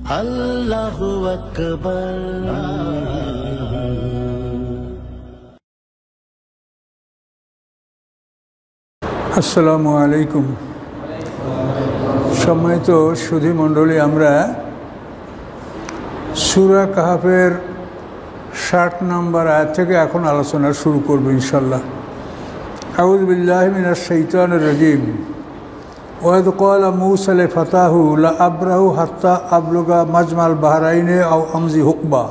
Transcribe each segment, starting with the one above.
আল্লাহু আকবার। আসসালামু আলাইকুম। সম্মানিত সুধী মণ্ডলী, আমরা সূরা কাহফের 60 নম্বর আয়াত থেকে এখন আলোচনা শুরু করব ইনশাল্লাহ। আউযু বিল্লাহি মিনাশ শাইতানির রাজিম। ওয়াইদ ক্বালা মূসা লিফাতাহু লা আবরাহু হাত্তা আবলুগা মাজমাল বাহরাইনে আও আমজি হুকবা।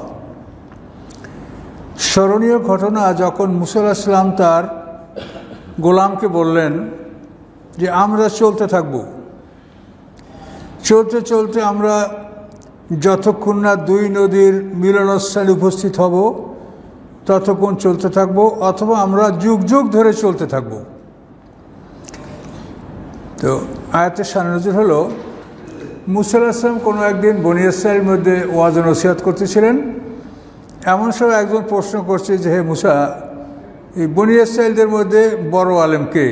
স্মরণীয় ঘটনা, যখন মূসা আলাইহিস সালাম তার গোলামকে বললেন যে আমরা চলতে থাকব, চলতে চলতে আমরা যতক্ষণ না দুই নদীর মিলনস্থলে উপস্থিত হব ততক্ষণ চলতে থাকব, অথবা আমরা যুগ যুগ ধরে চলতে থাকব। তো আয়াতের শান-নুজুল হলো, মূসা আলাইহিস সালাম কোনো একদিন বনী ইসরাঈলের মধ্যে ওয়াজ ও নসিহত করতেছিলেন। এমন সময় একজন প্রশ্ন করছে যে, হে মূসা, এই বনী ইসরাঈলদের মধ্যে বড় আলেম কে?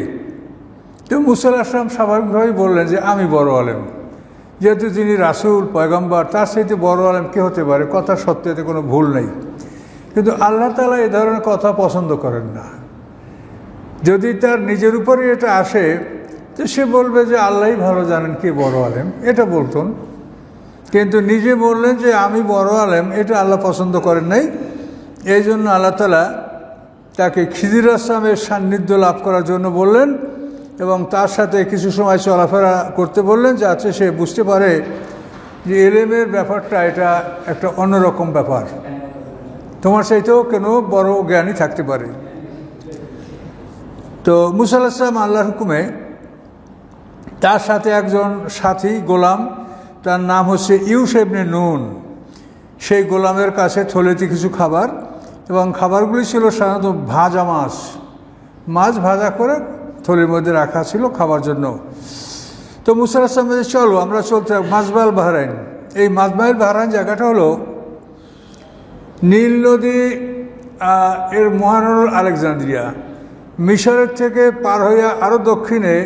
তো মূসা আলাইহিস সালাম স্বাভাবিকভাবেই বললেন যে আমি বড় আলেম, যেহেতু যিনি রাসূল পয়গম্বর, তার সাথে বড় আলেম কে হতে পারে? কথা সত্য, এতে কোনো ভুল নেই। কিন্তু আল্লাহ তাআলা এই ধরনের কথা পছন্দ করেন না। যদি তার নিজের উপরে এটা আসে তো সে বলবে যে আল্লাহই ভালো জানেন কে বড় আলেম, এটা বলতেন। কিন্তু নিজে বললেন যে আমি বড় আলেম, এটা আল্লাহ পছন্দ করেন নাই। এই জন্য আল্লাহ তাআলা তাকে খিজির আসলামের সান্নিধ্য লাভ করার জন্য বললেন এবং তার সাথে কিছু সময় চলাফেরা করতে বললেন, যাতে সে বুঝতে পারে যে এলেমের ব্যাপারটা এটা একটা অন্যরকম ব্যাপার, তোমার চাইতেও কেন বড় জ্ঞানী থাকতে পারে। তো মূসা আলাইহিস সালাম আল্লাহর হুকুমে তার সাথে একজন সাথী গোলাম, তার নাম হচ্ছে ইউশা ইবনে নুন, সেই গোলামের কাছে থলেতে কিছু খাবার, এবং খাবারগুলি ছিল সাধারণত ভাজা মাছ, মাছ ভাজা করে থলির মধ্যে রাখা ছিল খাবার জন্য। তো মূসা আলাইহিস সালাম বলছে, চলো আমরা চলতে মাজমাল বাহরাইন। এই মাজমাল বাহরাইন জায়গাটা হলো নীল নদী এর মহানগর আলেকজান্দ্রিয়া, মিশরের থেকে পার হইয়া আরও দক্ষিণে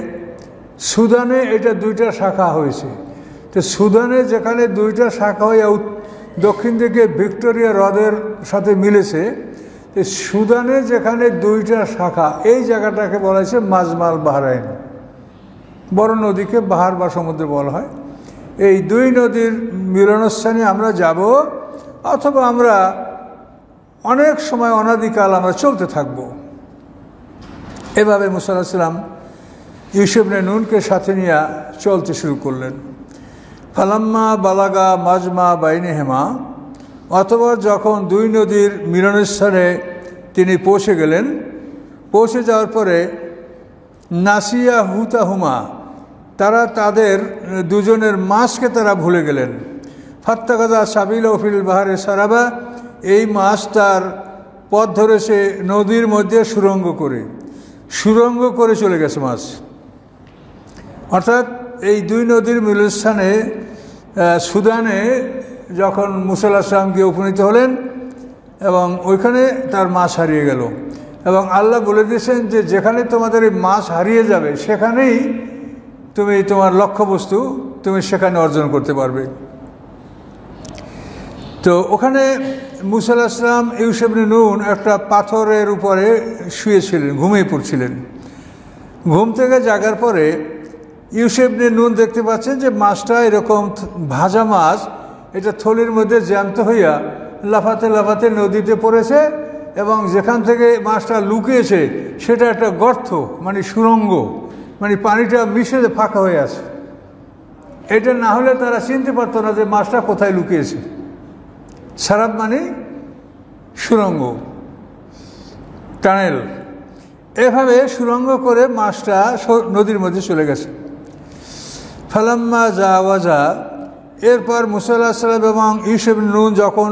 সুদানে এটা দুইটা শাখা হয়েছে। তো সুদানে যেখানে দুইটা শাখা হইয়া দক্ষিণ দিকে ভিক্টোরিয়া হ্রদের সাথে মিলেছে, সুদানে যেখানে দুইটা শাখা, এই জায়গাটাকে বলা হয়েছে মাজমাল বাহরাইন। বড় নদীকে বাহার বা সমুদ্র বলা হয়। এই দুই নদীর মিলনস্থানে আমরা যাব, অথবা আমরা অনেক সময় অনাদিকাল আমরা চলতে থাকব। এভাবে মূসা আলাইহিস সালাম ইউশা ইবনে নুনকে সাথে নিয়ে চলতে শুরু করলেন। ফালাম্মা বালাগা মাজমা বাইনেহেমা, অথবা যখন দুই নদীর মিলনস্থানে তিনি পৌঁছে গেলেন, পৌঁছে যাওয়ার পরে নাসিয়া হুতাহুমা, তারা তাদের দুজনের মাছকে তারা ভুলে গেলেন। ফাত্তাকাদা সাবিলা ফিল বাহারে সারাবা, এই মাছ তার পথ ধরেছে নদীর মধ্যে সুরঙ্গ করে চলে গেছে মাছ। অর্থাৎ এই দুই নদীর মিলনস্থানে সুদানে যখন মূসা আলাইহিস সালাম গিয়ে উপনীত হলেন এবং ওইখানে তার মাছ হারিয়ে গেল, এবং আল্লাহ বলে দিয়েছেন যে যেখানে তোমাদের এই মাছ হারিয়ে যাবে সেখানেই তুমি তোমার লক্ষ্যবস্তু তুমি সেখানে অর্জন করতে পারবে। তো ওখানে মূসা আলাইহিস সালাম ইউশা ইবনে নুন একটা পাথরের উপরে শুয়েছিলেন, ঘুমিয়ে পড়ছিলেন। ঘুম থেকে জাগার পরে ইউশা ইবনে নুন দেখতে পাচ্ছেন যে মাছটা এরকম ভাজা মাছ, এটা থলির মধ্যে জ্যান্ত হইয়া লাফাতে লাফাতে নদীতে পড়েছে, এবং যেখান থেকে মাছটা লুকিয়েছে সেটা একটা গর্ত, মানে সুরঙ্গ, মানে পানিটা মিশে ফাঁকা হয়ে আছে। এটা না হলে তারা চিনতে পারতো না যে মাছটা কোথায় লুকিয়েছে। সারাব মানে সুরঙ্গ, টানেল। এভাবে সুরঙ্গ করে মাছটা নদীর মধ্যে চলে গেছে। ফালাম্মা জাওয়াজা, এরপর মূসা আলাইহিস সালাম এবং ইউশা ইবনে নুন যখন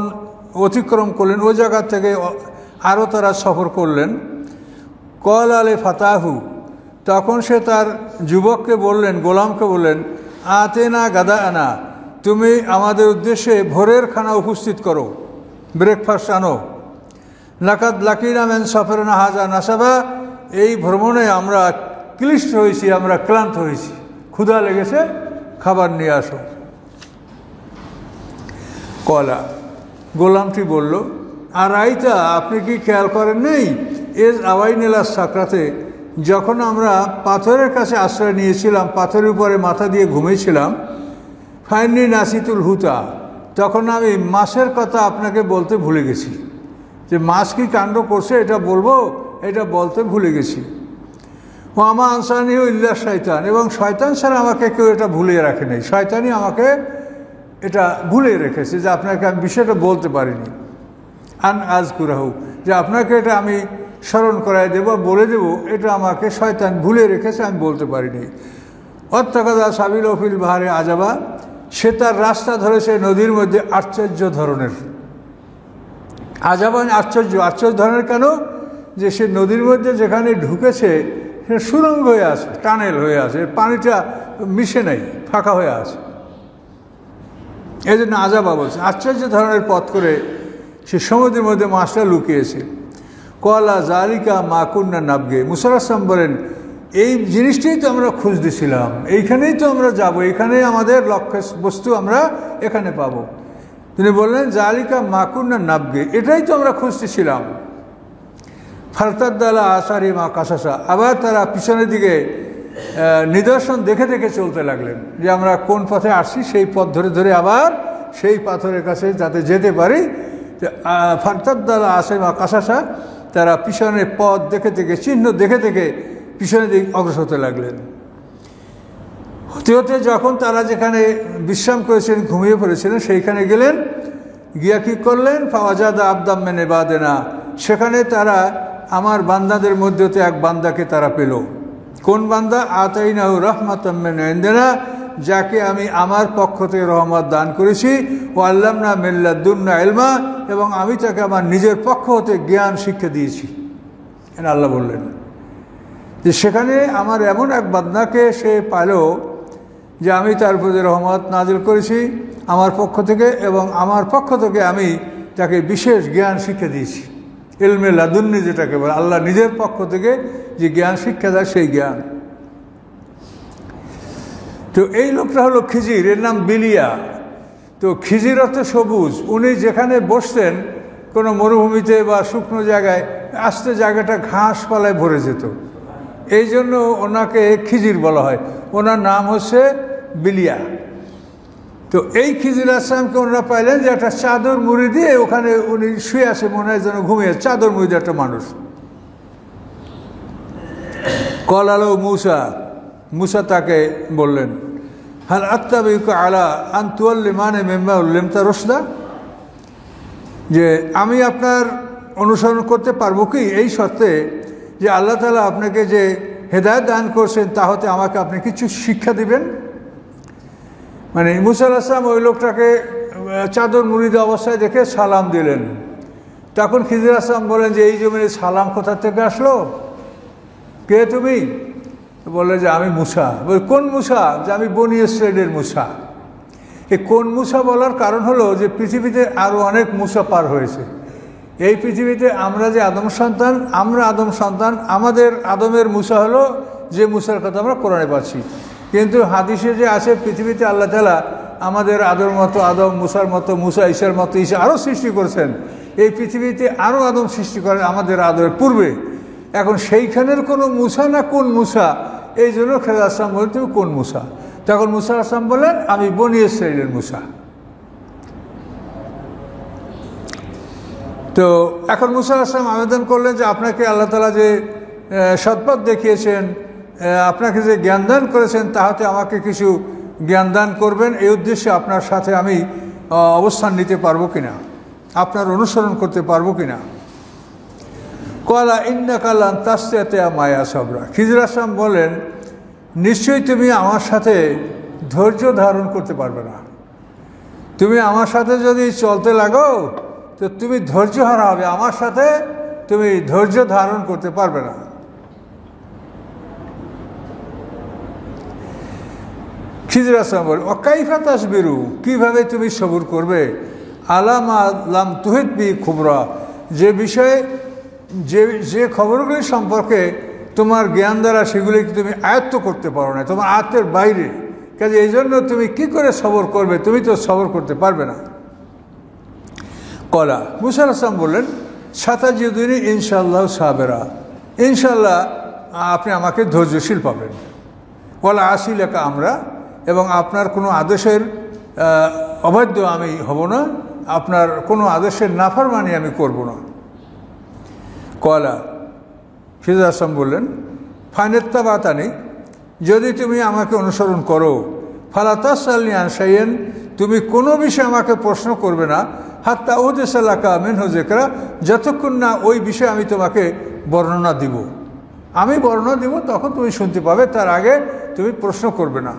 অতিক্রম করলেন, ওই জায়গা থেকে আরও তারা সফর করলেন। কল আলে ফাতাহু, তখন সে তার যুবককে বললেন, গোলামকে বললেন, আতেনা গাদা আনা, তুমি আমাদের উদ্দেশ্যে ভোরের খানা উপস্থিত করো, ব্রেকফাস্ট আনো। লাকাদ লাকিনা মিন সফরিনা হাযা নাসাবা, এই ভ্রমণে আমরা ক্লিষ্ট হয়েছি, আমরা ক্লান্ত হয়েছি, ক্ষুধা লেগেছে, খাবার নিয়ে আসো। কলা, গোলামটি বলল, আর আইতা, আপনি কি খেয়াল করেন নেই, এজ আওয়াইনেলা সাকরাতে, যখন আমরা পাথরের কাছে আশ্রয় নিয়েছিলাম, পাথরের উপরে মাথা দিয়ে ঘুমিয়েছিলাম, ফাইনি নাসিতুল হুতা, তখন আমি মাছের কথা আপনাকে বলতে ভুলে গেছি, যে মাছ কি কাণ্ড করছে এটা বলবো, এটা বলতে ভুলে গেছি। ও আমা আনসানিও ইল্লা শয়তান, এবং শয়তান ছাড়া আমাকে কেউ এটা ভুলিয়ে রাখে নাই, শয়তানই আমাকে এটা ভুলিয়ে রেখেছে যে আপনাকে আমি বিষয়টা বলতে পারিনি। আন আজ কুরাহু, যে আপনাকে এটা আমি স্মরণ করাই দেবো, বলে দেব, এটা আমাকে শয়তান ভুলে রেখেছে, আমি বলতে পারিনি। অত্যাকাদা সাবিল অফিল বাহারে আজাবা, সে তার রাস্তা ধরেছে নদীর মধ্যে আশ্চর্য ধরনের। আজাবান আশ্চর্য, আশ্চর্য ধরনের কেন, যে সে নদীর মধ্যে যেখানে ঢুকেছে সে সুরঙ্গ হয়ে আছে, টানেল হয়ে আছে, পানিটা মিশে নেই, ফাঁকা হয়ে আছে, এই জন্য আজাবা বলছে। আশ্চর্য ধরনের পথ করে সে সমুদ্রের মধ্যে মাছটা লুকিয়েছে। কলা জালিকা মাকুন্না নাবগে, মুসা আসলাম বলেন, এই জিনিসটাই তো আমরা খুঁজতেছিলাম, এইখানেই তো আমরা যাব, এইখানেই আমাদের লক্ষ্য বস্তু আমরা এখানে পাব। তিনি বললেন, জালিকা মাকুন্না নাবগে, এটাই তো আমরা খুঁজতেছিলাম। ফারতাদ্দালা আসারি মা কাসাসা, আবার তারা পিছনের দিকে নিদর্শন দেখে দেখে চলতে লাগলেন, যে আমরা কোন পথে আসছি সেই পথ ধরে ধরে আবার সেই পাথরের কাছে যাতে যেতে পারি। ফারতাদ্দালা আসারি মা কাসাসা, তারা পিছনের পথ দেখে দেখে, চিহ্ন দেখে দেখে পিছনের দিকে অগ্রসর হতে লাগলেন। হতে হতে যখন তারা যেখানে বিশ্রাম করেছিলেন, ঘুমিয়ে পড়েছিলেন, সেইখানে গেলেন, গিয়া কী করলেন, ফাওয়াজাদা আবদাম মেনে বাদেনা, সেখানে তারা আমার বান্দাদের মধ্যে এক বান্দাকে তারা পেল। কোন বান্দা? আতাইনাহু রাহমাতাম মিন ইনদিনা, যাকে আমি আমার পক্ষ থেকে রহমত দান করেছি। ও আল্লামনা মিন লাদুন্না ইলমা, এবং আমি তাকে আমার নিজের পক্ষ হতে জ্ঞান শিক্ষা দিয়েছি। আল্লাহ বললেন যে সেখানে আমার এমন এক বান্দাকে সে পেল যে আমি তার প্রতি রহমত নাজিল করেছি আমার পক্ষ থেকে, এবং আমার পক্ষ থেকে আমি তাকে বিশেষ জ্ঞান শিক্ষা দিয়েছি। ইলমে লাদুন্নি যেটাকে বলে, আল্লাহ নিজের পক্ষ থেকে যে জ্ঞান শিক্ষা দেয় সেই জ্ঞান। তো এই লোকটা হলো খিজির, এর নাম বিলিয়া। তো খিজির অর্থ সবুজ। উনি যেখানে বসতেন কোনো মরুভূমিতে বা শুকনো জায়গায়, আস্তে জায়গাটা ঘাস পালায় ভরে যেত, এই জন্য ওনাকে খিজির বলা হয়। ওনার নাম হচ্ছে বিলিয়া। তো এই খিজির আসলামকে ওনারা পাইলেন যে একটা চাদর মুড়ি দিয়ে ওখানে উনি শুয়ে আছে, মনে হয় যেন ঘুমিয়ে, চাদর মুড়ি দিয়ে একটা মানুষ। কল আলো মুসা, মুসা তাকে বললেন, হাল আত্তাবিকা আলা আনতুয়াল্লি মানে মেম্বা উল্লেমতা রসদা, যে আমি আপনার অনুসরণ করতে পারবো কি, এই শর্তে যে আল্লাহ তাআলা আপনাকে যে হেদায়েত দান করছেন তা হতে আমাকে আপনি কিছু শিক্ষা দিবেন। মানে মুসা আলাইহিস সালাম ওই লোকটাকে চাদর মুড়িদ অবস্থায় দেখে সালাম দিলেন। তখন খিজির আসলাম বলেন যে এই জমিনে সালাম কোথা থেকে আসলো, কে তুমি? বলে যে আমি মুসা। বলে কোন মুসা? যে আমি বনি ইসরাইলের মুসা। এই কোন মুসা বলার কারণ হলো যে পৃথিবীতে আরও অনেক মুসা পার হয়েছে। এই পৃথিবীতে আমরা যে আদম সন্তান, আমরা আদম সন্তান, আমাদের আদমের মুসা হলো যে মুসার কথা আমরা কোরআনে পাচ্ছি। কিন্তু হাদিসে যে আছে পৃথিবীতে আল্লাহ তাআলা আমাদের আদমের মতো আদম, মুসার মতো মুসা, ঈসার মতো ঈসা আরও সৃষ্টি করেছেন। এই পৃথিবীতে আরও আদম সৃষ্টি করেন আমাদের আদমের পূর্বে। এখন সেইখানের কোনো মুসা না কোন মুসা, এই জন্য খিজির আসলাম বলেন তুমি কোন মুসা? তখন মুসা আসলাম বলেন আমি বনি ইসরাইলের মুসা। তো এখন মুসা আসলাম আবেদন করলেন যে আপনাকে আল্লাহ তাআলা যে সৎপথ দেখিয়েছেন, আপনাকে যে জ্ঞান দান করেছেন তাহাতে আমাকে কিছু জ্ঞান দান করবেন, এই উদ্দেশ্যে আপনার সাথে আমি অবস্থান নিতে পারবো কিনা, আপনার অনুসরণ করতে পারবো কিনা। কলা ইন্নাকা লান তাসতিয়া মায়া সাবরা, খিজির আসলাম বলেন নিশ্চয়ই তুমি আমার সাথে ধৈর্য ধারণ করতে পারবে না। তুমি আমার সাথে যদি চলতে লাগো তো তুমি ধৈর্য হারা হবে, আমার সাথে তুমি ধৈর্য ধারণ করতে পারবে না। খিজির আসলাম বলে অকাইফা তাসবিরু, কীভাবে তুমি সবুর করবে, আলামা লাম তুহিত বি খুবরা, যে বিষয়ে যে খবরগুলি সম্পর্কে তোমার জ্ঞান দ্বারা সেগুলি তুমি আয়ত্ত করতে পারো না, তোমার আয়ত্তের বাইরে। কাজে এই জন্য তুমি কী করে সবর করবে, তুমি তো সবর করতে পারবে না। কলা মুসা আলাইহিস সালাম বললেন সাতাজিদুনি ইনশাআল্লাহ সাবেরা, ইনশাআল্লাহ আপনি আমাকে ধৈর্যশীল পাবেন। কলা আসি লেখা আমরা, এবং আপনার কোনো আদেশের অবাধ্য আমি হব না, আপনার কোনো আদেশের নাফরমানি আমি করব না। কলা খিজির আসলাম বললেন ফাইনেত্তা বাতানি, যদি তুমি আমাকে অনুসরণ করো, ফালাতাসাল্লি আন শাইইন, তুমি কোনো বিষয়ে আমাকে প্রশ্ন করবে না, হাত্তা উহদিসালাকা মিনহু যিকরা, যতক্ষণ না ওই বিষয়ে আমি তোমাকে বর্ণনা দিব। আমি বর্ণনা দিব তখন তুমি শুনতে পাবে, তার আগে তুমি প্রশ্ন করবে না।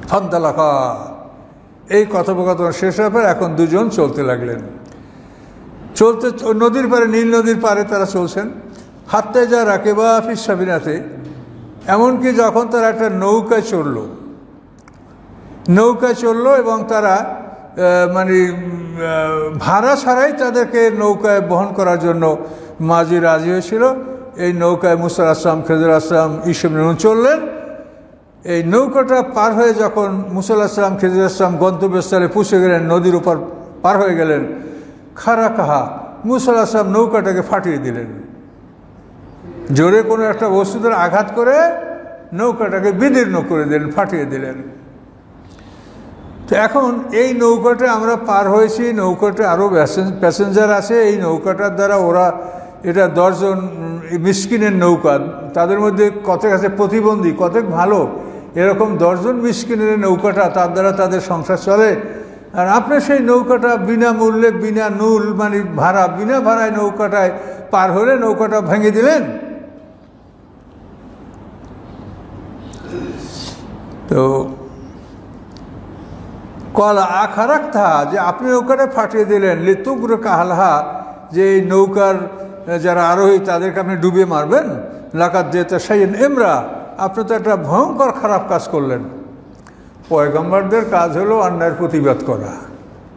ফান্তালাকা, এই কথোপকথন শেষ হওয়ার পর এখন দুজন চলতে লাগলেন। চলতে নদীর পারে, নীল নদীর পারে তারা চলছেন। হাত্তে যা রাকেবা ফিস সাবিনাতে, এমনকি যখন তারা একটা নৌকায় চললো এবং তারা মানে ভাড়া ছাড়াই তাদেরকে নৌকায় বহন করার জন্য মাঝি রাজি হয়েছিল। এই নৌকায় মুসা আলাইহিস সালাম, খিজির আলাইহিস সালাম, ঈসা ইবনে নূন চললেন। এই নৌকাটা পার হয়ে যখন মুসা আলাইহিস সালাম, খিজির আলাইহিস সালাম গন্তব্যস্থলে পৌঁছে গেলেন, নদীর উপর পার হয়ে গেলেন, খারা কাহা, মুসা আলাইহিস সালাম নৌকাটাকে ফাটিয়ে দিলেন। জোরে কোনো একটা বস্তুতে আঘাত করে নৌকাটাকে বিদীর্ণ করে দিলেন, ফাটিয়ে দিলেন। তো এখন এই নৌকাটা আমরা পার হয়েছি, নৌকাটা আরও প্যাসেঞ্জার আছে। এই নৌকাটার দ্বারা ওরা, এটা 10 জন মিসকিনের নৌকা, তাদের মধ্যে কতক আছে প্রতিবন্ধী, কতক ভালো, এরকম 10 জন মিসকিনের নৌকাটা, তার দ্বারা তাদের সংসার চলে। আর আপনি সেই নৌকাটা বিনামূল্যে, বিনা নুল মানে ভাড়া, বিনা ভাড়ায় নৌকাটায় পার হলে নৌকাটা ভেঙে দিলেন। তো কলা আখারাক থা, যে আপনি নৌকাটা ফাটিয়ে দিলেন, লিতুগর কাহালহা, যে এই নৌকার যারা আরোহী তাদেরকে আপনি ডুবিয়ে মারবেন। লাকাত যেতে শাইন ইমরা, আপনি তো একটা ভয়ঙ্কর খারাপ কাজ করলেন। পয়গম্বরদের কাজ হলো অন্যায়ের প্রতিবাদ করা,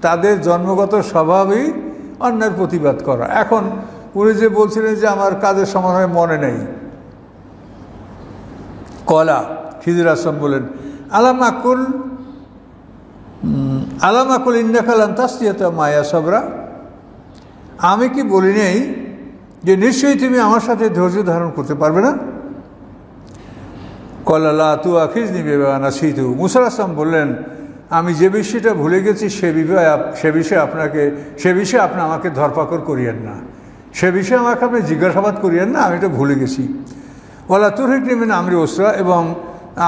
তাদের জন্মগত স্বভাবই অন্যায়ের প্রতিবাদ করা। এখন উনি যে বলছিলেন যে আমার কাজের সমাধান মনে নেই, কলা খিজির আসলাম বলেন আলামাকুল ইন্নাকা লান তাসতিয়া মায়া সবরা, আমি কি বলি নেই যে নিশ্চয়ই তুমি আমার সাথে ধৈর্য ধারণ করতে পারবে না। কলা লা তুআখিজনি বিমা নাসিতু, মুসা আলাইহিস সালাম বললেন আমি যে বিষয়টা ভুলে গেছি সে বিষয়ে আপনি আমাকে ধরপাকড় করিয়েন না, সে বিষয়ে আমাকে আপনি জিজ্ঞাসাবাদ করিয়েন না, আমি এটা ভুলে গেছি। ওয়ালা তুরহিকনি মিন আমরি উসরা, এবং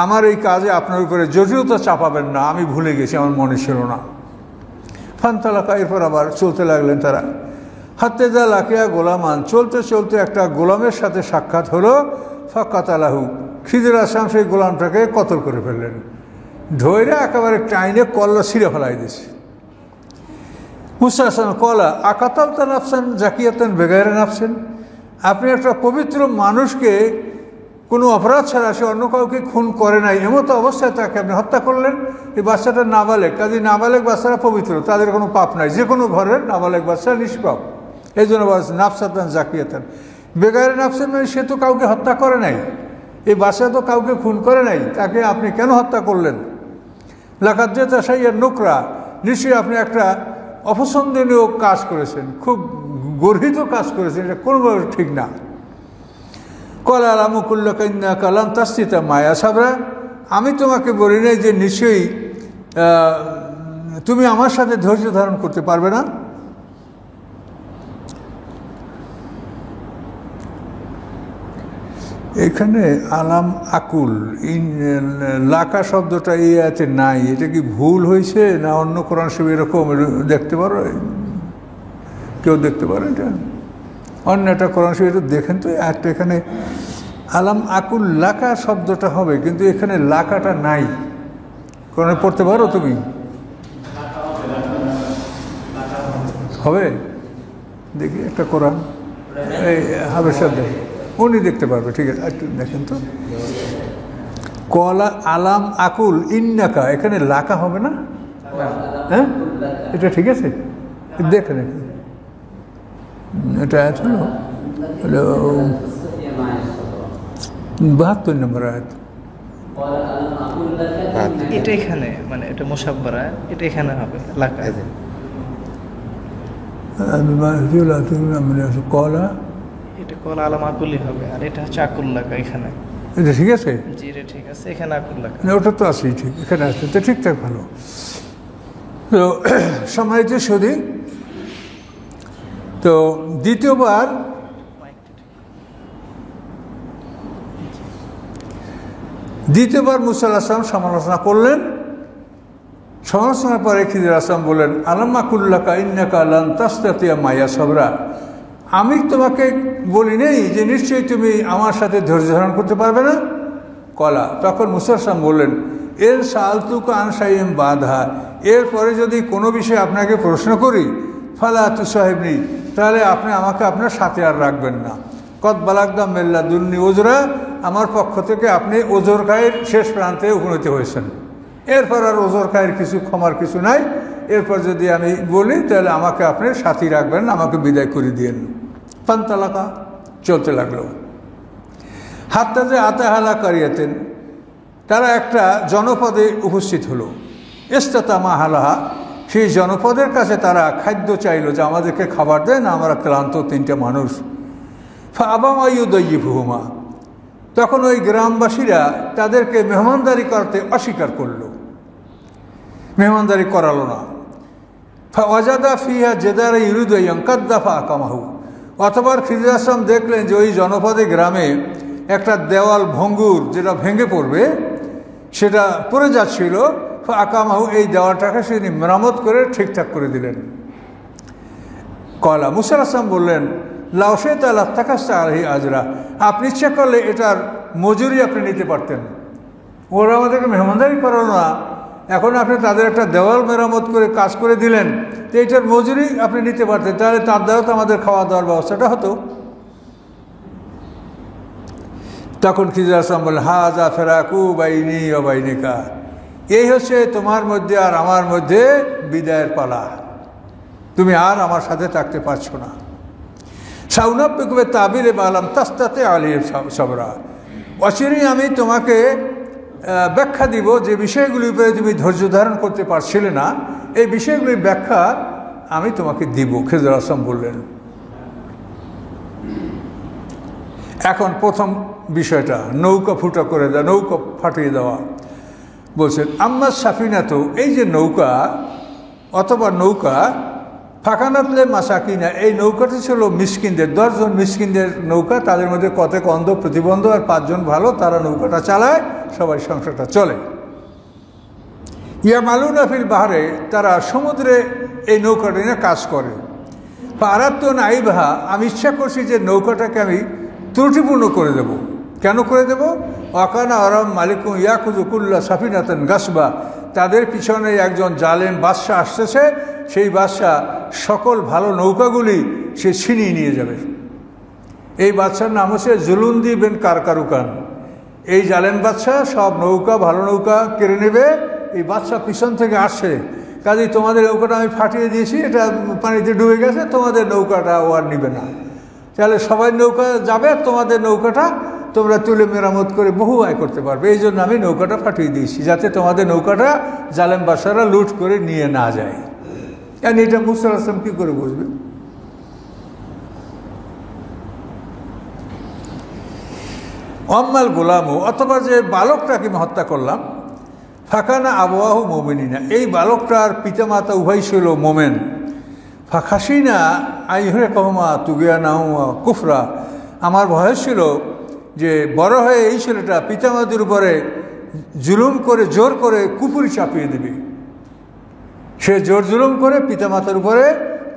আমার এই কাজে আপনার উপরে জটিলতা চাপাবেন না, আমি ভুলে গেছি, আমার মনে ছিল না। ফান্তালাকা, এরপর আবার চলতে লাগলেন তারা। হাত্তে যা লাকিয়া গোলামান, চলতে চলতে একটা গোলামের সাথে সাক্ষাৎ হলো। ফাকাতালাহু, খিজির আলাইহিস সালাম সেই গোলামটাকে কতল করে ফেললেন, ধৈর্য একেবারে টাইনে কল্লা ছিঁড়ে ফেলাই দিয়েছে। মুসা আলাইহিস সালাম কলা আকাতালতা নাফসান জাকিয়াতান বেগাইরে নাফসিন, আপনি একটা পবিত্র মানুষকে কোনো অপরাধ ছাড়া, সে অন্য কাউকে খুন করে নাই, এমতো অবস্থায় তাকে আপনি হত্যা করলেন। এই বাচ্চাটা নাবালেগ, কাজে নাবালেগ বাচ্চারা পবিত্র, তাদের কোনো পাপ নাই, যে কোনো ঘরের নাবালেগ বাচ্চা নিষ্পাপ। এই জন্য বলছে নাফসাতান জাকিয়াতান বেগাইরে নাফসিন, মানে সে তো কাউকে হত্যা করে নাই, এই বাচ্চা তো কাউকে খুন করে নাই, তাকে আপনি কেন হত্যা করলেন। লাকাত যেতা শাইয়ান নুকরা, নিশ্চয়ই আপনি একটা অপছন্দনীয় কাজ করেছেন, খুব গর্হিত কাজ করেছেন, এটা কোনোভাবে ঠিক না। কলা আলামুকুল্লাকা ইন্নাকা লান তাসতিয়া মায়া সাবরা, আমি তোমাকে বলি নাই যে নিশ্চয়ই তুমি আমার সাথে ধৈর্য ধারণ করতে পারবে না। এখানে আলাম আকুল, লাকা শব্দটা এই আছে নাই, এটা কি ভুল হয়েছে না অন্য কোরআন শরীফ এরকম দেখতে পারো, কেউ দেখতে পারো এটা অন্য একটা কোরআন শরীফ দেখেন তো। একটা এখানে আলাম আকুল লাকা শব্দটা হবে, কিন্তু এখানে লাকাটা নাই। কোরআনে পড়তে পারো তুমি? হবে, দেখি একটা কোরআন, এই হাবেশার দেখ, উনি দেখতে পারবে, ঠিক আছে, একটু দেখেন তো। কলা আলাম আকুল ইন্নাকা, এখানে লাকা হবে না? হ্যাঁ, এটা ঠিক আছে, দেখেন এটা আয়াত হলো 72 নম্বর আয়াত। এটা এখানে মানে এটা মুসাব্বার আয়াত, এটা এখানে হবে লাকা। কলা, এটা কলা আলাম আকুলি হবে, আর এটা হচ্ছে আকুল্লাকা। এখানে এটা ঠিক আছে, জি রে ঠিক আছে, এখানে আকুল্লাকা। ওটা তো আছেই, ঠিক এখানে আসছে তো ঠিকঠাক ভালো। তো সম্মানিত সুধী, তো দ্বিতীয়বার মুসা আলাইহিস সালাম সমালোচনা করলেন। সমালোচনার পরে খিজির আসলাম বললেন, আলাম্মা কুল্লাকা ইন্নাকা লান তাসতাতিয়া মাইয়া সাবরা, আমি তোমাকে বলি নেই যে নিশ্চয়ই তুমি আমার সাথে ধৈর্য ধারণ করতে পারবে না? কলা, তখন মুসা আসলাম বললেন, এর সালতুকা আন শাইইন বাদহা, এরপরে যদি কোনো বিষয়ে আপনাকে প্রশ্ন করি, ফালা তুসাহিবনি, তাহলে আপনি আমাকে আপনার সাথে আর রাখবেন না। কদ বালাগদা মেল্লা দুন্নি ওজরা, আমার পক্ষ থেকে আপনি ওজর খায়ের শেষ প্রান্তে উপনীত হয়েছেন, এরপর আর ওজর খায়ের কিছু ক্ষমার কিছু নাই। এরপর যদি আমি বলি তাহলে আমাকে আপনি সাথী রাখবেন, আমাকে বিদায় করে দিয়েন। পান্তালাকা, চলতে লাগলো। হাত্তা যে আতাহালা কারিয়াতেন, তারা একটা জনপদে উপস্থিত হলো। ইস্তাতামা হালাহা, সেই জনপদের কাছে তারা খাদ্য চাইলো যে আমাদেরকে খাবার দেন, আমরা ক্লান্ত তিনটা মানুষ। ফাবামায়ুদয়িফুহুমা, তখন ওই গ্রামবাসীরা তাদেরকে মেহমানদারি করতে অস্বীকার করলো, মেহমানদারি করালো না। ফাওয়াজাদা ফিহা জেদারা ইউরিদাইয়াম কাদ্দাফা আকামাহু, অথবা খিজির আসলাম দেখলেন যে ওই জনপদে গ্রামে একটা দেওয়াল ভঙ্গুর, যেটা ভেঙে পড়বে, সেটা পড়ে যাচ্ছিল। আকামাহু, এই দেওয়ালটাকে তিনি মেরামত করে ঠিকঠাক করে দিলেন। কলা, মুসা আসলাম বললেন, লাউসে তালা তাকাস্তা আলহি আজরা, আপনি ইচ্ছা করলে এটার মজুরি আপনি নিতে পারতেন। ওরা আমাদেরকে মেহমানদারি করালো না, এখন আপনি তাদের একটা দেওয়াল মেরামত করে কাজ করে দিলেন, তো এটার মজুরি আপনি নিতে পারতেন, তাহলে তার দ্বারা তো আমাদের খাওয়া দাওয়ার ব্যবস্থাটা হতো। তখন খিজির আসলাম বললেন, হাজা ফেরাকু বাইনি ও বাইনিকা, এই হচ্ছে তোমার মধ্যে আর আমার মধ্যে বিদায়ের পালা, তুমি আর আমার সাথে থাকতে পারছো না। সাউনাব্বে তাবিরে বালাম তাস্তাতে আলির সবরা, অচিরেই আমি তোমাকে ব্যাখ্যা দিব যে বিষয়গুলির উপরে তুমি ধৈর্য ধারণ করতে পারছিলে না, এই বিষয়গুলির ব্যাখ্যা আমি তোমাকে দিব, খিজির আসলাম বললেন। এখন প্রথম বিষয়টা নৌকা ফুটা করে দেওয়া, নৌকা ফাটিয়ে দেওয়া। বলছেন আম্মা সাফিনা, তো এই যে নৌকা অথবা নৌকা, ফাঁকানাতলে মাসাকিনা, এই নৌকাটি ছিল মিসকিনদের, 10 জন মিসকিনদের নৌকা, তাদের মধ্যে কতক অন্ধ প্রতিবন্ধ আর 5 জন ভালো, তারা নৌকাটা চালায়, সবাই সংসারটা চলে। ইয়া মালুনা ফিল বাহারে, তারা সমুদ্রে এই নৌকাটা নিয়ে কাজ করে। আরাত্তন আইবাহা, আমি ইচ্ছা করছি যে নৌকাটাকে আমি ত্রুটিপূর্ণ করে দেব। কেন করে দেব? অকানা আরাম মালিকুম ইয়াকুজুকুল্লা সাফিনাতন গাসবা, তাদের পিছনে একজন জালেম বাদশাহ আসতেছে, সেই বাদশাহ সকল ভালো নৌকাগুলি সে ছিনিয়ে নিয়ে যাবে। এই বাদশার নাম হচ্ছে জুলুন্দি বিন কারকারুকান। এই জালেম বাদশাহ সব নৌকা, ভালো নৌকা কেড়ে নেবে। এই বাদশাহ পিছন থেকে আসছে, কাজেই তোমাদের নৌকাটা আমি ফাটিয়ে দিয়েছি, এটা পানিতে ডুবে গেছে, তোমাদের নৌকাটা ও আর নিবে না। তাহলে সবাই নৌকা যাবে, তোমাদের নৌকাটা তোমরা তুলে মেরামত করে বহু আয় করতে পারবে। এই জন্য আমি নৌকাটা ফাটিয়ে দিয়েছি, যাতে তোমাদের নৌকাটা জালেম বাদশাহরা লুট করে নিয়ে না যায়। কারণ এটা মুসা আসলাম কী করে বুঝবে? অম্মাল গোলামু, অথবা যে বালকটাকে আমি হত্যা করলাম, ফাঁকানা আবহাওয়াহু মোমেনিনা, এই বালকটার পিতামাতা উভয় ছিল মোমেন। ফাঁকাশিনা আইহরে কহমা তুগিয়া নাহুমা কুফরা, আমার ভয় ছিল যে বড় হয়ে এই ছেলেটা পিতামাতার উপরে জুলুম করে, জোর করে কুফরি চাপিয়ে দেবে। সে জোর জুলুম করে পিতামাতার উপরে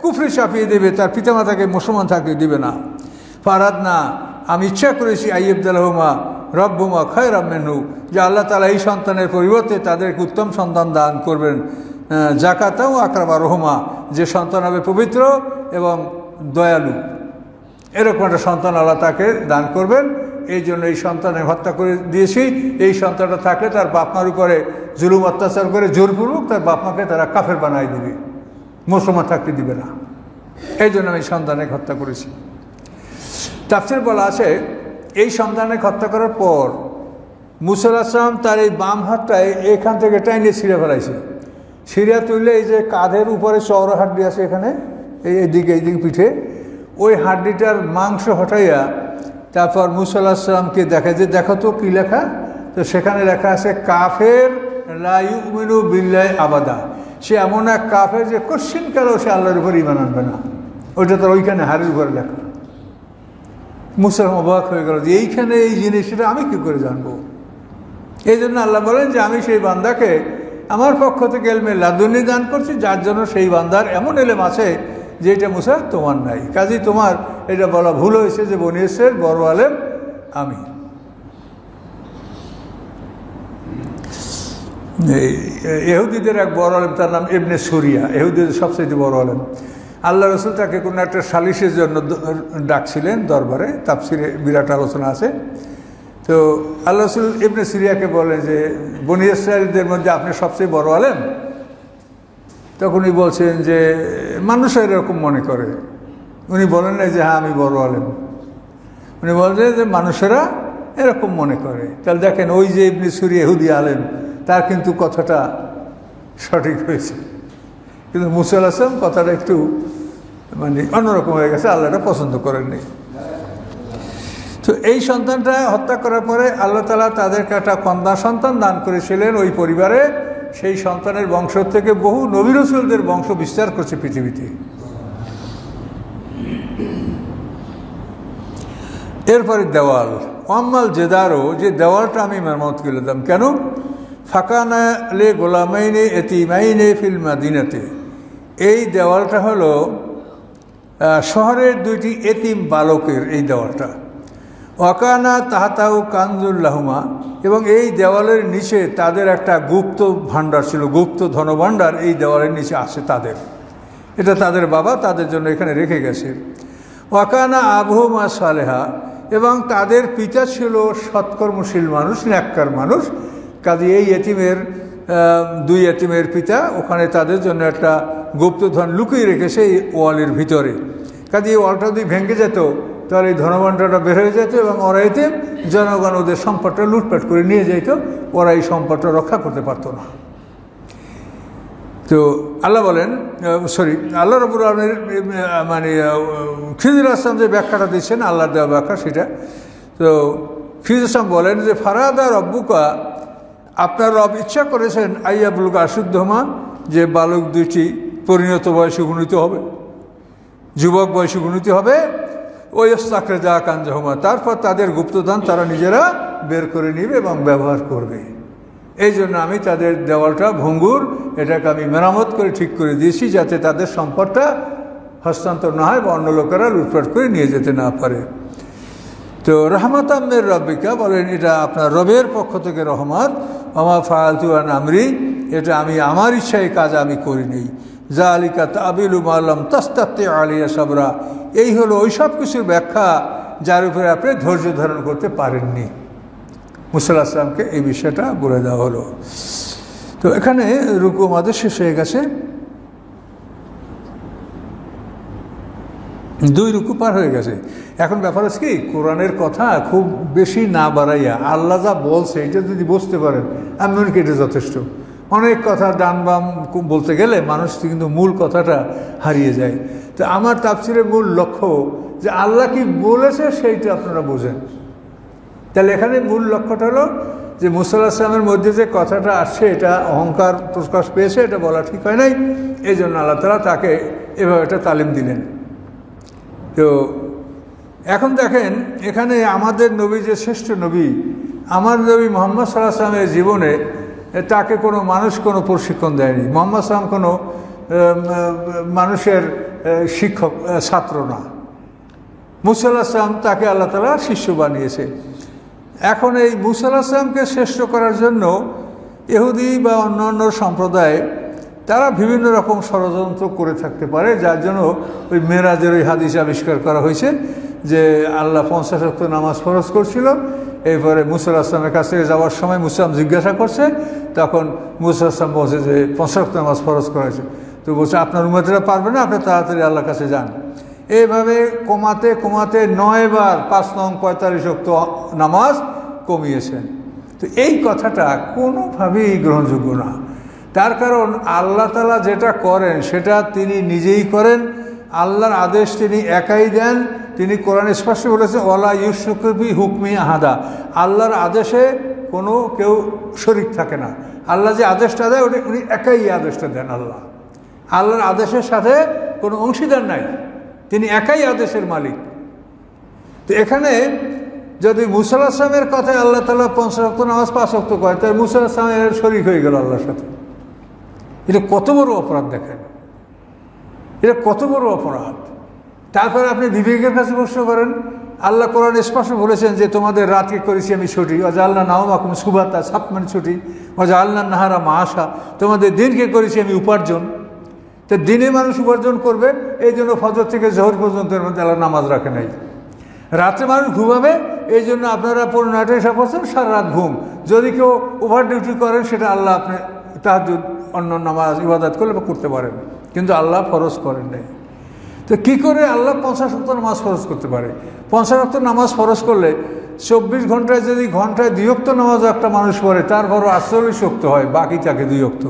কুফরি চাপিয়ে দেবে, তার পিতামাতাকে মুসলমান থাকতে দিবে না। ফারাদ না, আমি ইচ্ছা করেছি আইয়ুবদালাহুমা রব্বুমা খায়রাম মিনহু, যে আল্লাহ তাআলা এই সন্তানের পরিবর্তে তাদেরকে উত্তম সন্তান দান করবেন। জাকাতাও আকরামা রহমা, যে সন্তান হবে পবিত্র এবং দয়ালু, এরকম একটা সন্তান আল্লাহ তাকে দান করবেন। এই জন্য এই সন্তানের হত্যা করে দিয়েছি। এই সন্তানটা থাকলে তার বাপমার উপরে জুলুম অত্যাচার করে জোরপূর্বক তার বাপমাকে তারা কাফের বানাই দিবে, মুসলমান থাকতে দিবে না। এই জন্য আমি সন্তানকে হত্যা করেছি। তাফসীরে বলা আছে, এই সন্তানকে হত্যা করার পর মুসা আলাইহিস সালাম তার এই বাম হাতটায় এখান থেকে টাইনে ছিঁড়ে ফেলাইছে। ছিঁড়ে তুললে এই যে কাঁধের উপরে চওড়া হাড্ডি আছে, এখানে এইদিকে পিঠে, ওই হাড্ডিটার মাংস হটাইয়া তারপর মুসা আলাইহিস সালামকে দেখা যে দেখো তো কী লেখা, তো সেখানে লেখা আছে কাফের লা ইউমিনু বিল্লাহি আবাদা, সে এমন এক কাফের যে কোশ্চিনকালেও সে আল্লাহর উপর ঈমান আনবে না। ওইটা তো ওইখানে হাড়ির উপরে লেখা। মুসা অবাক হয়ে গেল যে এইখানে এই জিনিসটা আমি কী করে জানবো। এই জন্য আল্লাহ বলেন যে আমি সেই বান্দাকে আমার পক্ষ থেকে এলমে লাদুনি দান করছি, যার জন্য সেই বান্দার এমন এলেম আছে যে এটা মুসা তোমার নাই। কাজেই তোমার এটা বলা ভুল হয়েছে যে বনী ইসরাঈলের বড় আলেম আমি। ইহুদিদের এক বড় আলেম, তার নাম ইবনে সুরিয়া, ইহুদিদের সবচেয়ে বড় আলেম। আল্লাহ রসুল তাকে কোনো একটা সালিশের জন্য ডাকছিলেন দরবারে, তাফসিরে বিরাট আলোচনা আছে। তো আল্লাহ রসুল ইবনে সুরিয়াকে বলেন যে বনী ইসরাঈলদের মধ্যে আপনি সবচেয়ে বড় আলেম? তখন উনি বলছেন যে মানুষরা এরকম মনে করে। উনি বলেন না যে হ্যাঁ আমি বড় আলেম, উনি বলছেন যে মানুষেরা এরকম মনে করে। তাহলে দেখেন ওই যে ইবনে সুরিয়া ইহুদি আলেম, তার কিন্তু কথাটা সঠিক হয়েছে, কিন্তু মুসা আলাইহিস সালাম কথাটা একটু মানে অন্যরকম হয়ে গেছে, আল্লাহটা পছন্দ করেননি। তো এই সন্তানটা হত্যা করার পরে আল্লাহ তাআলা তাদেরকে একটা কন্যা সন্তান দান করেছিলেন ওই পরিবারে। সেই সন্তানের বংশ থেকে বহু নবী রাসূলদের বংশ বিস্তার করছে পৃথিবীতে। এরপরে দেওয়াল, ওয়াম্মাল জেদারও, যে দেওয়ালটা আমি মেরামত করে দিলাম কেন? ফাকানা লে গোলামাইনে এতিমাইনে ফিল মাদিনাতে, এই দেওয়ালটা হলো শহরের দুইটি এতিম বালকের এই দেওয়ালটা। ওয়াকানা তাহাতাউ কানজুল্লাহুমা, এবং এই দেওয়ালের নিচে তাদের একটা গুপ্ত ভাণ্ডার ছিল, গুপ্ত ধনভাণ্ডার এই দেওয়ালের নিচে আছে তাদের। এটা তাদের বাবা তাদের জন্য এখানে রেখে গেছে। ওয়াকানা আবুহুমা সালেহা, এবং তাদের পিতা ছিল সৎকর্মশীল মানুষ, নেককার মানুষ। কাজে এই এতিমের দুই এতিমের পিতা ওখানে তাদের জন্য একটা গুপ্তধন লুকিয়ে রেখেছে এই ওয়ালের ভিতরে। কাজে এই ওয়ালটা যদি ভেঙে যেত তাহলে এই ধনভাণ্ডারটা বের হয়ে যেত এবং ওরা এতিম জনগণ ওদের সম্পদটা লুটপাট করে নিয়ে যেত, ওরা এই সম্পদটা রক্ষা করতে পারত না। তো আল্লাহ বলেন, আল্লাহ রাব্বুল আলামিন মানে খিজির আসলাম যে ব্যাখ্যাটা দিচ্ছেন আল্লাহর দেওয়া ব্যাখ্যা সেটা। তো খিজির আসলাম বলেন যে ফারাদা রব্বুকা, আপনার রব ইচ্ছা করেছেন আইয়াবুলুকা আশুদ্ধমা, যে বালক দুইটি পরিণত বয়সে উপনীত হবে, যুবক বয়সে উপনীত হবে। ওই ইস্তাকরে যা কাঞ্জাহমা, তারপর তাদের গুপ্তধন তারা নিজেরা বের করে নেবে এবং ব্যবহার করবে। এই জন্য আমি তাদের দেওয়ালটা ভঙ্গুর, এটাকে আমি মেরামত করে ঠিক করে দিয়েছি যাতে তাদের সম্পদটা হস্তান্তর না হয় বা অন্য লোকেরা লুটপাট করে নিয়ে যেতে না পারে। তো রহমাত আমের রব্বিকা বলেন এটা আপনার রবের পক্ষ থেকে রহমত। আমা ফাআলতু আন আমরি, এটা আমি আমার ইচ্ছায় কাজ আমি করিনি। যালিকা তাবিলু মা লাম তাস্তাতি আলাইহি সাবরা, এই হলো ওই সব কিছুর ব্যাখ্যা যার উপরে আপনি ধৈর্য ধারণ করতে পারেননি। মুসা আলাইহিস সালামকে এই বিষয়টা বলে দেওয়া হলো। তো এখানে রুকু আমাদের শেষ হয়ে গেছে, 2 রুকু পার হয়ে গেছে। এখন ব্যাপার আছে কি, কোরআনের কথা খুব বেশি না বাড়াইয়া আল্লাহ যা বলছে এটা যদি বুঝতে পারেন এমনকি এটা যথেষ্ট। অনেক কথা ডান বাম বলতে গেলে মানুষ কিন্তু মূল কথাটা হারিয়ে যায়। তো আমার তাফসীরের মূল লক্ষ্য যে আল্লাহ কি বলেছে সেইটা আপনারা বোঝেন। তাহলে এখানে মূল লক্ষ্যটা হলো যে মুসা আলাইহিস সালামের মধ্যে যে কথাটা আসছে এটা অহংকার প্রকাশ পেয়েছে, এটা বলা ঠিক হয় নাই, এই জন্য আল্লাহ তাআলা তাকে এভাবে একটা তালিম দিলেন। তো এখন দেখেন এখানে আমাদের নবী যে শ্রেষ্ঠ নবী, আমার নবী মুহাম্মদ সাল্লাল্লাহু আলাইহি ওয়াসাল্লামের জীবনে তাকে কোনো মানুষ কোনো প্রশিক্ষণ দেয়নি। মুহাম্মদ সাল্লাম কোনো মানুষের শিক্ষক ছাত্র না। মুসা আলাইহিস সালাম তাকে আল্লাহ তাআলা শিষ্য বানিয়েছে। এখন এই মুসা আলাইহিস সালামকে শ্রেষ্ঠ করার জন্য ইহুদি বা অন্যান্য সম্প্রদায় তারা বিভিন্ন রকম ষড়যন্ত্র করে থাকতে পারে, যার জন্য ওই মেরাজের ওই হাদিস আবিষ্কার করা হয়েছে যে আল্লাহ 50 ওয়াক্ত নামাজ ফরজ করছিল। এরপরে মুসা আলাইহিস সালামের কাছে যাওয়ার সময় মুসা জিজ্ঞাসা করছে, তখন মুসা আলাইহিস সালাম বলছে যে 50 ওয়াক্ত নামাজ ফরজ করা হয়েছে। তো বলছে আপনার উম্মতেরা পারবে না, আপনি তাড়াতাড়ি আল্লাহর কাছে যান। এইভাবে কমাতে কমাতে 9 বার 5 নং 45 ওয়াক্ত নামাজ কমিয়েছেন। তো এই কথাটা কোনোভাবেই গ্রহণযোগ্য না। তার কারণ আল্লাহ তাআলা যেটা করেন সেটা তিনি নিজেই করেন, আল্লাহর আদেশ তিনি একাই দেন। তিনি কোরআনে স্পষ্ট বলেছেন ওয়ালা ইউশরিকু বি হুকমি আহাদা, আল্লাহর আদেশে কোনো কেউ শরিক থাকে না। আল্লাহ যে আদেশটা দেয় ওটা উনি একাই আদেশটা দেন। আল্লাহর আদেশের সাথে কোনো অংশীদার নাই, তিনি একাই আদেশের মালিক। তো এখানে যদি মুসা আলাইহিস সালামের কথায় আল্লাহ তাআলা ৫ ওয়াক্ত নামাজ ৫ ওয়াক্ত করে, তাই মুসা আলাইহিস সালামের শরিক হয়ে গেল আল্লাহর সাথে। এটা কত বড় অপরাধ দেখেন, এটা কত বড় অপরাধ। তারপরে আপনি বিবেকের কাছে প্রশ্ন করেন, আল্লাহ কোরআন স্পষ্ট বলেছেন যে তোমাদের রাতকে করেছি আমি ছুটি, ওয়াজআলনা নাওমাকুম সুবাতা, সাত মানে ছুটি, ওয়াজআলনা নাহারা মাআশা, তোমাদের দিনকে করেছি আমি উপার্জন। তো দিনে মানুষ উপার্জন করবে, এই জন্য ফজর থেকে জোহর পর্যন্ত এর মধ্যে আল্লাহ নামাজ রাখে নাই। রাত্রে মানুষ ঘুমাবে, এই জন্য আপনারা 15-18 সারা রাত ঘুম। যদি কেউ ওভার ডিউটি করেন সেটা আল্লাহ আপনি তাহাজ্জুদ অন্য নামাজ ইবাদত করলে করতে পারেন, কিন্তু আল্লাহ ফরজ করেন নাই। তো কী করে আল্লাহ 50 ওয়াক্ত নামাজ ফরজ করতে পারে? 50 ওয়াক্ত নামাজ ফরজ করলে 24 ঘন্টায় যদি ঘন্টায় 2 ওয়াক্ত নামাজ একটা মানুষ পড়ে, তারপরও 48 ওয়াক্ত হয়, বাকি থাকে 2 ওয়াক্ত।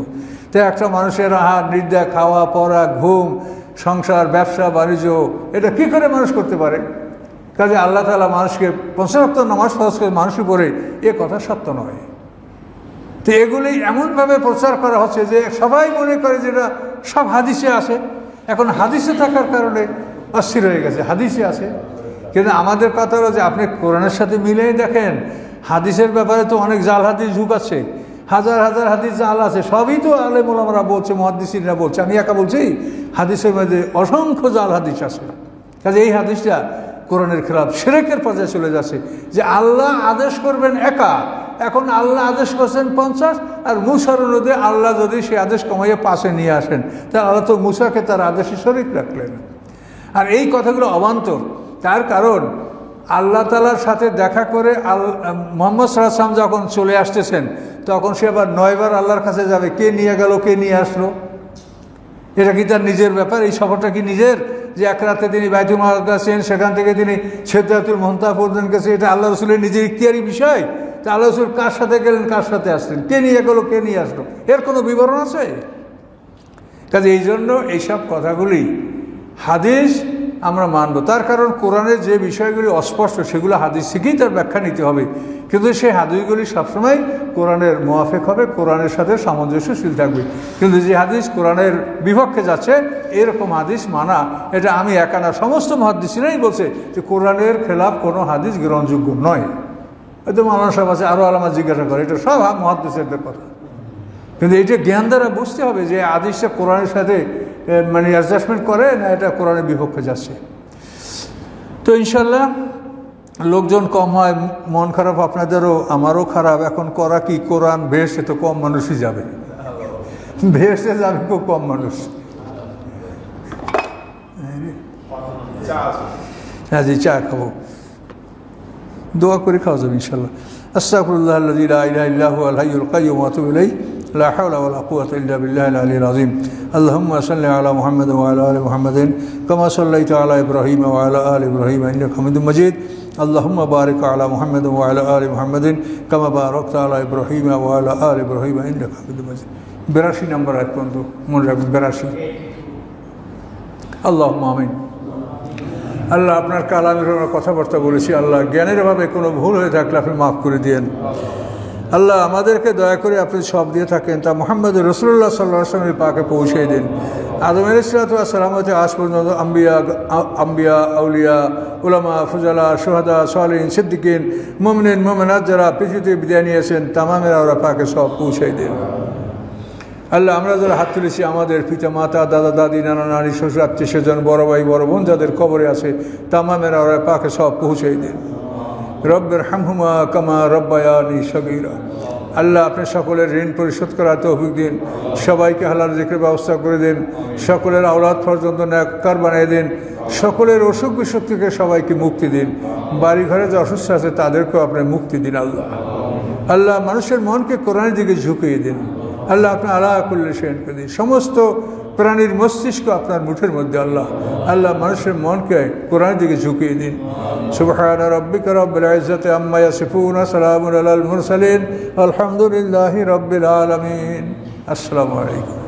তো একটা মানুষের আহার নিদ্রা, খাওয়া পড়া, ঘুম, সংসার, ব্যবসা বাণিজ্য, এটা কী করে মানুষ করতে পারে? কাজে আল্লাহ তাআলা মানুষকে 50 ওয়াক্ত নামাজ ফরজ করে মানুষের উপরে, এ কথা সত্য নয়। তো এগুলি এমনভাবে প্রচার করা হচ্ছে যে সবাই মনে করে যেটা সব হাদিসে আসে। এখন হাদিসে থাকার কারণে অস্থির হয়ে গেছে, হাদিসে আছে। কিন্তু আমাদের কথা হলো যে আপনি কোরআনের সাথে মিলেই দেখেন, হাদিসের ব্যাপারে তো অনেক জাল হাদিস যুগ আছে, হাজার হাজার হাদিস জাল আছে, সবই তো আলেম ওলামারা বলছে, মুহাদ্দিসিনরা বলছে, আমি একা বলছি। হাদিসের মধ্যে অসংখ্য জাল হাদিস আছে। কাজে এই হাদিসটা কোরআনের খেলাফ, শিরকের পর্যায়ে চলে যাচ্ছে। যে আল্লাহ আদেশ করবেন একা, এখন আল্লাহ আদেশ করছেন 50, আর মুসার অনুরোধে আল্লাহ যদি সে আদেশ কমাইয়ে পাশে নিয়ে আসেন, তাহলে আল্লাহ তো মুসাকে তার আদেশে শরীক রাখলেন। আর এই কথাগুলো অবান্তর। তার কারণ আল্লাহ তাআলার সাথে দেখা করে মুহাম্মদ সাল্লাল্লাহু আলাইহি ওয়াসাল্লাম যখন চলে আসতেছেন, তখন সে আবার 9 বার আল্লাহর কাছে যাবে, কে নিয়ে গেল, কে নিয়ে আসলো? এটা কি তার নিজের ব্যাপার? এই সফরটা কি নিজের? যে এক রাতে তিনি বাইতুল মুকাদ্দাস গেছেন, সেখান থেকে তিনি সিদরাতুল মুনতাহা পর্যন্ত গেছেন, এটা আল্লাহ রাসূলের নিজের ইখতিয়ারি বিষয়। তা আল্লাহ রাসূল কার সাথে গেলেন, কার সাথে আসলেন, কে নিয়ে গেল, কে নিয়ে আসলো, এর কোনো বিবরণ আছে? কাজে এই জন্য এইসব কথাগুলি হাদিস আমরা মানব। তার কারণ কোরআনের যে বিষয়গুলি অস্পষ্ট সেগুলো হাদিস থেকেই তার ব্যাখ্যা নিতে হবে, কিন্তু সেই হাদিসগুলি সবসময় কোরআনের মুওয়াফিক হবে, কোরআনের সাথে সামঞ্জস্যশীল থাকবে। কিন্তু যে হাদিস কোরআনের বিপক্ষে যাচ্ছে, এরকম হাদিস মানা, এটা আমি একা না, সমস্ত মুহাদ্দিসিনরাই বলছে যে কোরআনের খেলাফ কোনো হাদিস গ্রহণযোগ্য নয়। হয়তো মাওলানা সাহেব আছে, আরও আলামা জিজ্ঞাসা করে, এটা সব মুহাদ্দিসের কথা। কিন্তু এটা জ্ঞান দ্বারা বুঝতে হবে যে হাদিসটা কোরআনের সাথে মানে অ্যাডজাস্টমেন্ট করে না, এটা কোরআনের বিপক্ষে যাচ্ছে। তো ইনশাল্লাহ লোকজন কম হয়, মন খারাপ আপনাদেরও আমারও খারাপ। এখন করা কি, কোরআন বেহেশতে তো কম মানুষই যাবে, বেহেশতে যাবে খুব কম মানুষ। হ্যাঁ জি, চা খাবো, দোয়া করে খাওয়া যাবে ইনশাল্লাহ। আস্তাগফিরুল্লাহ আল্লাযী লা ইলাহা ইল্লা হুয়াল হাইয়ুল কাইয়্যুম ওয়া আতুবু ইলাইহি লা হাওলা ওয়া লা কুওয়াতা ইল্লা বিল্লাহিল আলিয়্যিল আযীম। আল্লাহুম্মা সাল্লি আলা মুহাম্মাদ ওয়া আলা আলি মুহাম্মাদিন কামা সাল্লাইতা আলা ইব্রাহিম ওয়া আলা আলি ইব্রাহিম ইন্নাকা হামিদুম মাজিদ। আল্লাহুম্মা বারিক আলা মুহাম্মাদ ওয়া আলা আলি মুহাম্মাদিন কামা বারাকতা আলা ইব্রাহিম ওয়া আলা আলি ইব্রাহিম ইন্নাকা হামিদুম মাজিদ। 82 নম্বর আয়াত পর্যন্ত মনে রাখবেন, 82। আল্লাহুম্মা আমিন। আল্লাহ আপনার কালামের আমরা কথাবার্তা বলেছি, আল্লাহ জ্ঞানের অভাবে কোনো ভুল হয়ে থাকলে আপনি মাফ করে দিয়েন। আল্লাহ আমাদেরকে দয়া করে আপনি সব দিয়ে থাকেন তা মুহাম্মদ রাসূলুল্লাহ সাল্লাল্লাহু আলাইহি ওয়াসাল্লামের পাকে পৌঁছে দিন। আদম আলাইহিসসালাতু ওয়াসসালাম হতে আজ পর্যন্ত আম্বিয়া, আউলিয়া, উলামা, ফুজালা, শুহাদা, সালিহিন, সিদ্দিকিন, মুমিনিন, মুমিনাত যারা পৃথিবীতে বিদায় নিয়েছেন, তামামের ওরা পাকে সব পৌঁছে দিন। আল্লাহ আমরা যারা হাত তুলেছি, আমাদের পিতা মাতা, দাদা দাদি, নানা নানি, শ্বশুর, আত্মীয় স্বজন, বড় ভাই বড় বোন যাদের কবরে আছে, তামামের ওরা পাকে সব পৌঁছে দিন। রব্বির হামহুমা কামা রব্বায়ানি সগীরা। আল্লাহ আপনি সকলের ঋণ পরিশোধ করার তৌফিক দিন, সবাইকে হালাল রিজকের ব্যবস্থা করে দিন, সকলের আওলাদ পর্যন্ত নেককার বানিয়ে দিন, সকলের অসুখ বিসুখ থেকে সবাইকে মুক্তি দিন, বাড়ি ঘরে যে অসুস্থ আছে তাদেরকেও আপনি মুক্তি দিন। আল্লাহ আল্লাহ মানুষের মনকে কোরআনের দিকে ঝুঁকিয়ে দিন। আল্লাহ আপনি আলা কুল্লি শাইইন কাদির। সমস্ত প্রাণীর মস্তিষ্ক আপনার মুঠের মধ্যে। আল্লাহ আল্লাহ মানুষের মনকে কোরআনের দিকে ঝুঁকিয়ে দিন। সুবহান রাব্বিকা রাব্বিল ইজ্জাতি আম্মা ইয়াসিফুন, সালামুন আলাল মুরসালিন, আলহামদুলিল্লাহি রাব্বিল আলামিন। আসসালামু আলাইকুম।